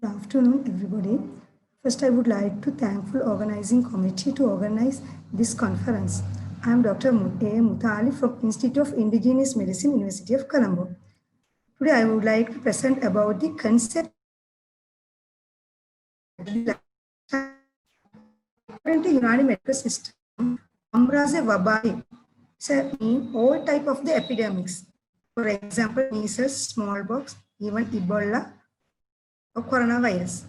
Good afternoon, everybody. First, I would like to thank the organizing committee to organize this conference. I am Dr. A. Mutali from Institute of Indigenous Medicine, University of Colombo. Today, I would like to present about the concept of the according to Unani medical system. Amraze wabai mean all type of the epidemics. For example, measles, smallpox, even Ebola or coronavirus.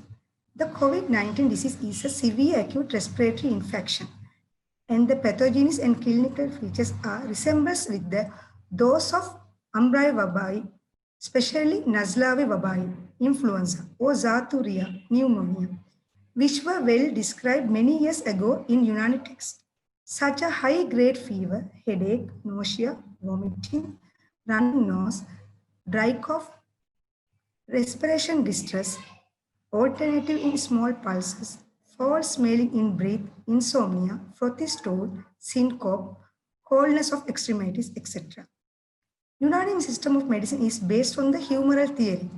The COVID-19 disease is a severe acute respiratory infection, and the pathogens and clinical features are resembles with those of Ambrae wabai, especially Nazlave wabai, influenza, or Zathuria, pneumonia, which were well described many years ago in Unani text. Such a high-grade fever, headache, nausea, vomiting, running nose, dry cough, respiration distress, alternative in small pulses, foul smelling in breath, insomnia, frothy stool, syncope, coldness of extremities, etc. Unani system of medicine is based on the humoral theory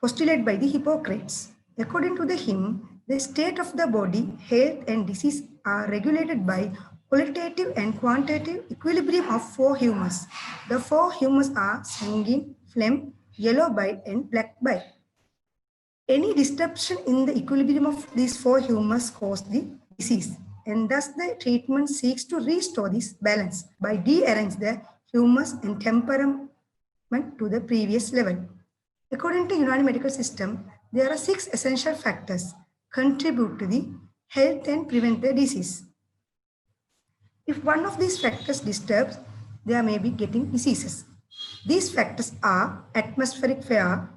postulated by the Hippocrates. According to the hymn, the state of the body, health and disease are regulated by qualitative and quantitative equilibrium of four humours. The four humours are sanguine, phlegm, yellow bile and black bile. Any disruption in the equilibrium of these four humours cause the disease, and thus the treatment seeks to restore this balance by de-arrange the humours and temperament to the previous level. According to Unani medical system, there are 6 essential factors contribute to the health and prevent the disease. If one of these factors disturbs, there may be getting diseases. These factors are atmospheric fare,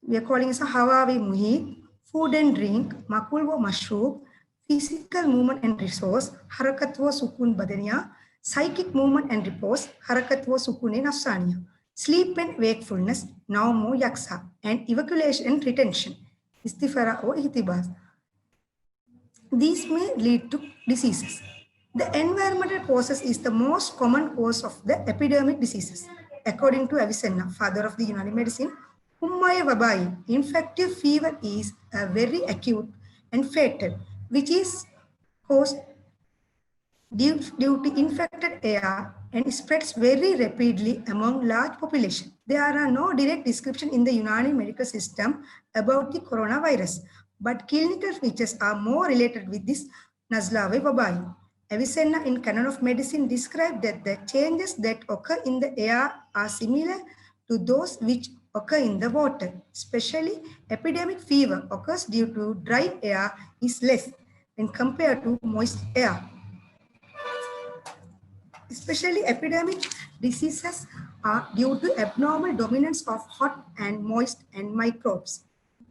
we are calling as a Hawaii Muhit, food and drink, Makulwo mushroom, physical movement and resource, Harakatwo Sukun Badania, psychic movement and repose, Harakatwo Sukune Nafsania, sleep and wakefulness, Naumo Yaksa, and evacuation and retention, Istifara or Hitibas. These may lead to diseases. The environmental causes is the most common cause of the epidemic diseases. According to Avicenna, father of the Unani medicine, Ummaya wabai, infective fever is a very acute and fatal, which is caused due to infected air and spreads very rapidly among large population. There are no direct description in the Unani medical system about the coronavirus, but clinical features are more related with this Nazlave wabai. Avicenna in Canon of Medicine described that the changes that occur in the air are similar to those which occur in the water. Especially epidemic fever occurs due to dry air is less when compared to moist air. Especially epidemic diseases are due to abnormal dominance of hot and moist and microbes.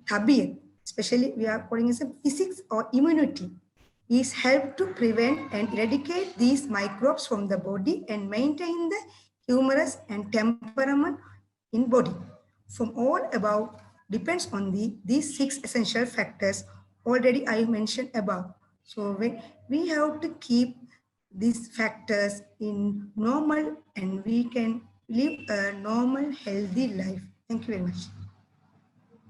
Tabiat, especially we are calling as a physics or immunity, is helped to prevent and eradicate these microbes from the body and maintain the humours and temperament in body. From all above depends on these 6 essential factors already I mentioned above. So we have to keep these factors in normal and we can live a normal healthy life. Thank you very much.